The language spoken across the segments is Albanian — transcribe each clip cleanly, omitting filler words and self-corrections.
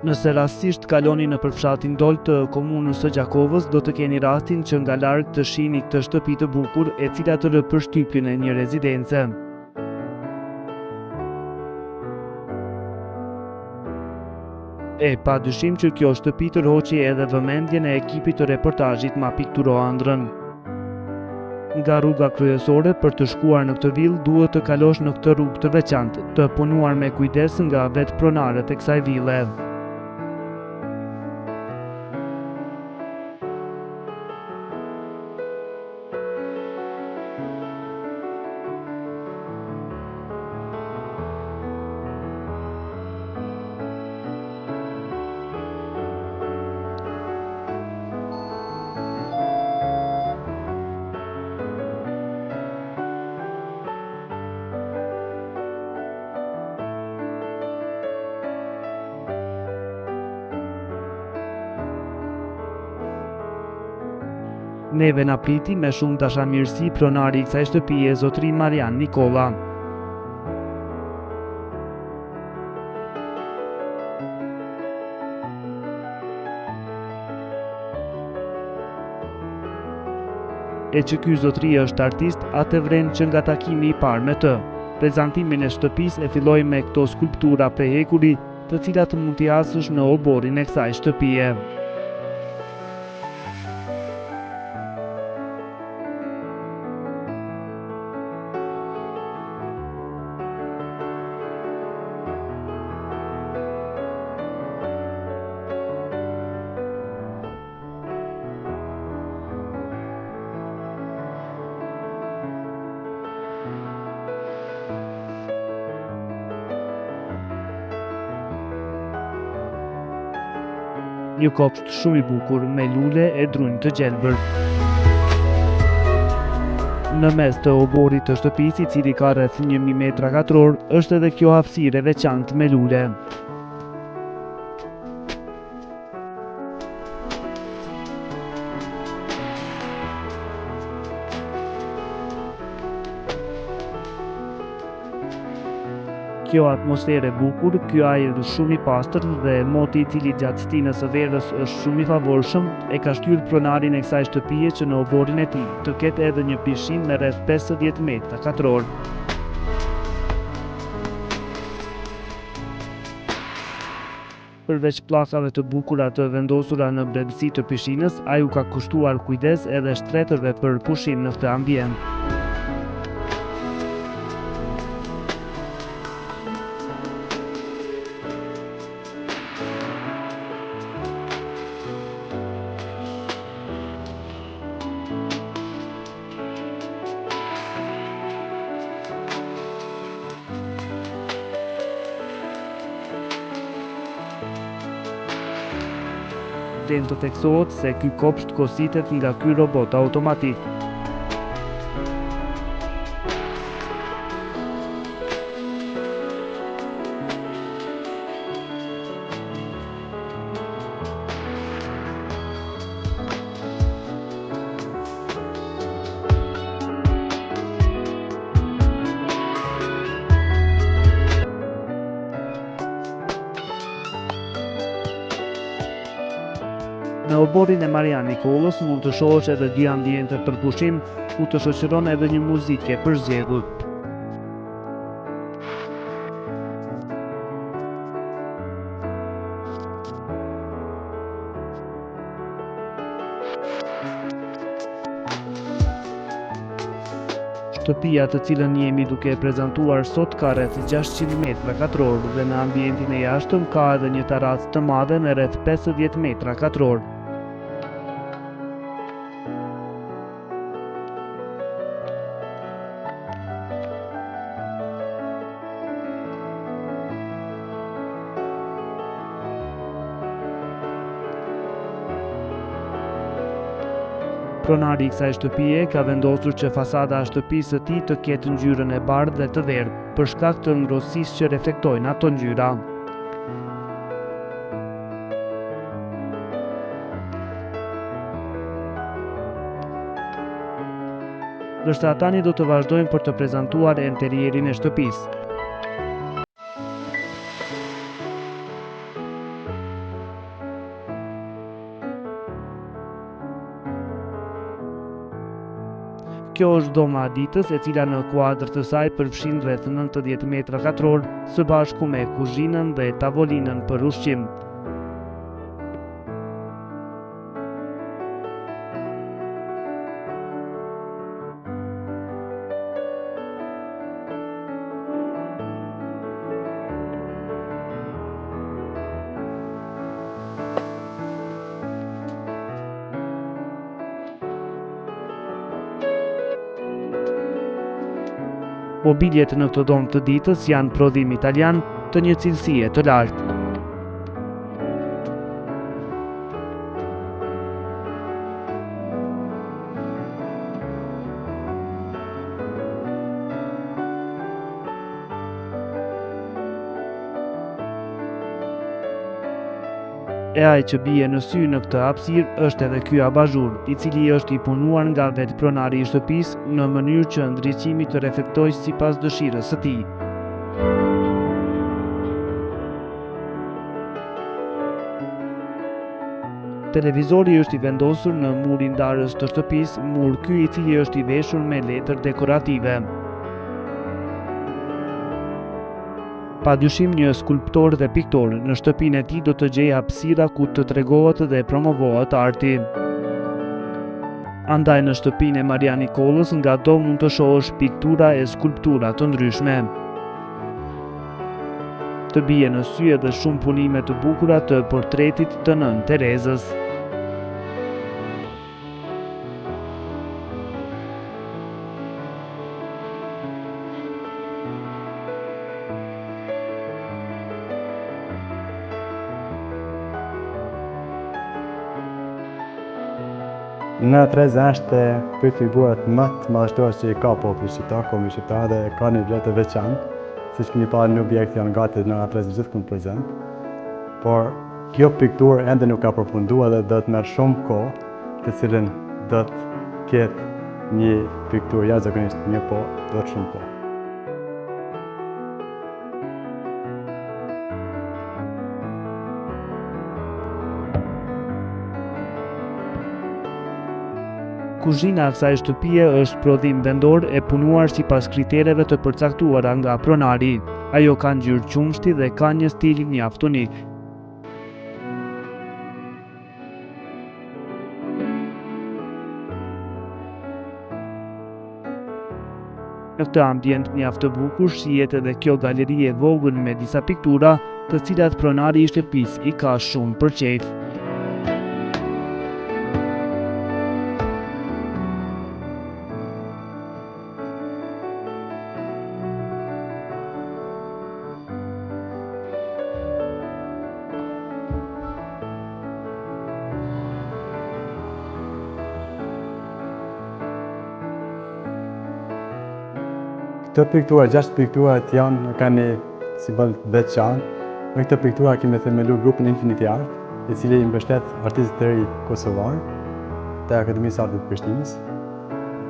Nëse rastisht kaloni nëpër fshatin Dol të komunës së Gjakovës, do të keni rastin që nga larg të shihni këtë shtëpi të bukur, e cila të rë përshtypjen e një rezidence. E padyshim që kjo shtëpi tërhoqi edhe vëmendjen e ekipit të reportazhit Ma Pikturo ëndrrën. Nga rruga kryesore për të shkuar në këtë villë duhet të kalosh në këtë rrugë të veçantë, të punuar me kujdes nga vetë pronarët e kësaj ville. Neve na priti me shumë dashamirësi pronari i kësaj shtëpie, zotëri Marian Nikolla. E që ky zotëri është artist, atë vren që nga takimi i parë me të. Prezantimin e shtëpisë e filloi me këto skulptura prehekuri, të cilat mund t'i hasësh në oborin e kësaj shtëpie. Një kopsht shumë i bukur me lule e drunj të gjelbër. Në mes të oborit të shtëpisë, i cili ka rreth 1000 metra katror, është edhe kjo hapësirë e veçantë me lule. Kjo atmosferë e bukur, ky ajër shumë i pastër dhe moti i cili gjatë stinës së verës është shumë i favorshëm, e ka shtyr pronarin e kësaj shtëpie që në oborin e tij të ketë edhe një pishin me rreth 50 metra katror. Përveç pllakave të bukura të vendosura në brendësi të pishinës, ai u ka kushtuar kujdes edhe shtretërve për pushim në këtë ambient. Den të theksohet se ky kopsht kositet nga ky robot automatik. Në oborin e Marian Nikollës mund të shohësh edhe dy ambiente për pushim, ku të shoqëron edhe një muzikë për zgjedhur. Shtëpia të cilën jemi duke e prezantuar sot ka rreth 600 metra katror dhe në ambientin e jashtëm ka edhe një terracë të madhe me rreth 50 metra katror. Pronari i kësaj shtëpie ka vendosur që fasada e shtëpisë së tij të ketë ngjyrën e bardhë dhe të verdhë, për shkak të ngrohtësisë që reflektojnë ato ngjyra. Ndërsa tani do të vazhdojmë për të prezantuar interierin e shtëpisë. Kjo është dhoma e ditës, e cila në kuadër të saj përfshin rreth 90 metra katror, së bashku me kuzhinën dhe tavolinën për ushqim. Mobiljet në këtë dhomë të ditës janë prodhim italian të një cilësie të lartë. E ai që bie në sy në këtë hapësirë është edhe ky abazhur, i cili është i punuar nga vetë pronari i shtëpisë në mënyrë që ndriçimi të reflektojë sipas dëshirës së tij. Televizori është i vendosur në murin darës të shtëpisë, mur ky i cili është i veshur me letër dekorative. Padyshim një skulptor dhe piktor, në shtëpinë e tij do të gjej hapësira ku të tregohet dhe promovohet arti. Andaj në shtëpinë e Mariani Kollës ngado mund të shohësh piktura e skulptura të ndryshme. Të bie në sy edhe shumë punime të bukura të portretit të Nën Terezës. Nën Tereza është për figurat më të madhështore që i ka populli shqiptar, kombëi shqiptar dhe ka një vlerë të veçantë, siç keni parë në objekt janë gati në Tereza gjithmonë prezent. Por kjo pikturë ende nuk ka përfunduar dhe do të merr shumë kohë, të cilën do të ketë një pikturë jashtëzakonisht mirë, po do të shumë kohë. Kuzhina e kësaj shtëpie është prodhim vendor e punuar sipas kritereve të përcaktuara nga pronari. Ajo ka ngjyrë qumshti dhe ka një stil mjaft unik. Në këtë ambient mjaft të bukur shihet edhe kjo galeri e vogël me disa piktura, të cilat pronari i shtëpisë i ka shumë për qejf. Këto piktura, 6 pikturat janë kanë një simbol veçantë. Me këtë piktura kemi themeluar grupin Infinity Art, i cili i mbështet artistët e rinj kosovar të Akademisë së Artit të Prishtinës.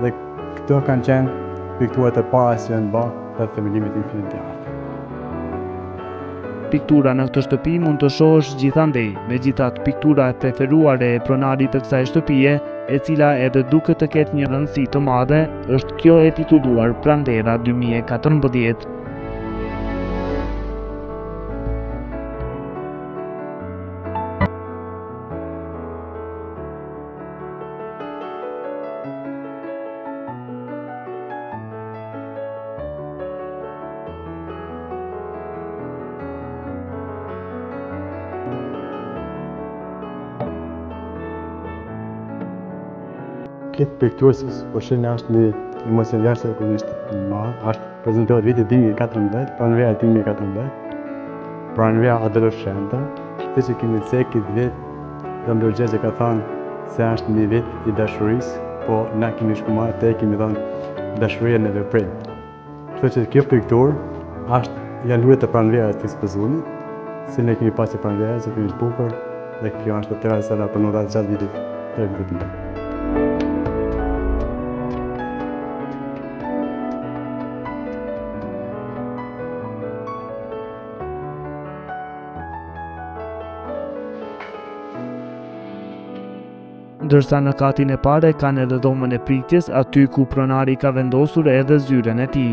Dhe këto kanë qenë pikturat e para që janë bërë për themelimit të Infinity Art. Piktura në këtë shtëpi mund të shohësh gjithandej, megjithatë piktura e preferuare e pronarit të kësaj shtëpie, e cila edhe duket të ketë një rëndësi të madhe, është kjo e titulluar Pranvera 2014. Këtë pikturës po shihni është një emocion jashtëzakonisht i madh, është prezantohet viti 2014, Pranvera 2014, Pranvera adoleshente, siç e kemi thënë këtë vit, Dom Dorgjezi ka thënë se është një vit i dashurisë, po na kemi shkuar te kemi thënë dashuria në veprim. Kështu që kjo pikturë janë lulet e pranverës të ekspozicionit, si ne kemi pasur pranverës, që është bukur, dhe kjo është terasa për notat gjatë vitit të vitit. ndërsa në katin e parë kanë edhe dhomën e pritjes, aty ku pronari ka vendosur edhe zyren e tij.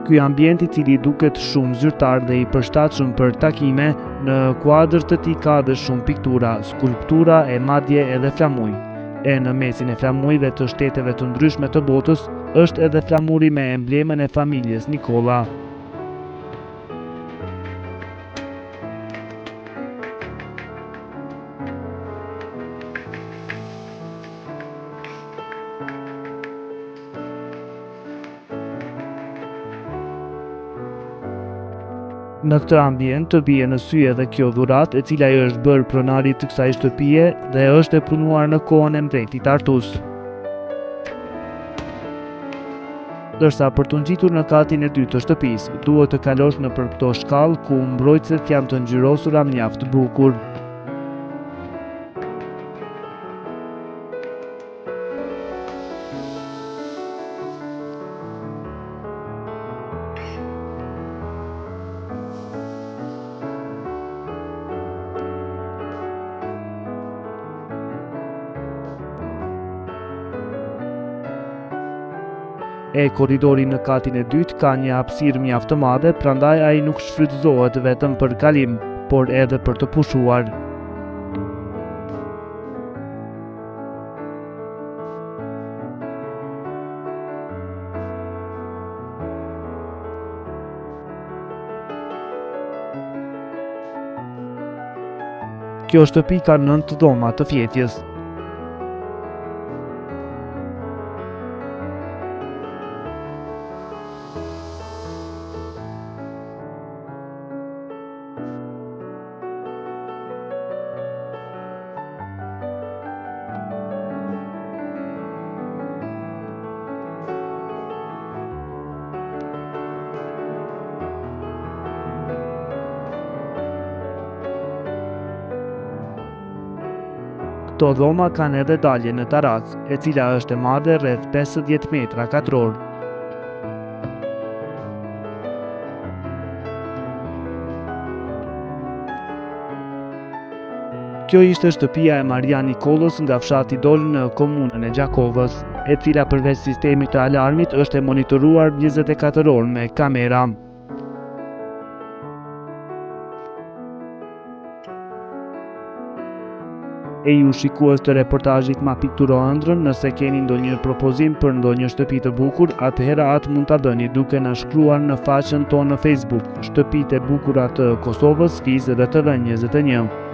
Ky ambient, i cili duket shumë zyrtar dhe i përshtatshëm për takime, në kuadër të tij ka dhe shumë piktura, skulptura e madje edhe flamuj. E në mesin e flamujve të shteteve të ndryshme të botës është edhe flamuri me emblemën e familjes Nikola. Në këtë ambient të bie në sy edhe kjo dhuratë, e cila i është bërë pronarit të kësaj shtëpie dhe është e punuar në kohën e mbretit Artus. Ndërsa për të ngjitur në katin e dytë të shtëpisë, duhet të kalosh nëpër këto shkallë ku mbrojtësit janë të ngjyrosura mjaft bukur. E korridori në katin e dytë ka një hapësirë mjaft të madhe, prandaj ai nuk shfrytëzohet vetëm për kalim, por edhe për të pushuar. Kjo shtëpi ka 9 dhoma të fjetjes. Këto dhoma kanë edhe dalje në tarac, e cila është e madhe rreth 50 metra katror. Kjo ishte shtëpia e Maria Nikolës nga fshati Dol në komunën e Gjakovës, e cila përveç sistemit të alarmit është e monitoruar 24 orë me kamera. E ju shikues të reportazhit ma pikturo ëndrrën, nëse keni ndonjë propozim për ndonjë shtëpi të bukur, atëherë atë mund ta bëni duke na shkruar në faqen tonë në Facebook, Shtëpitë e Bukura të Kosovës, Fizë dhe TV21.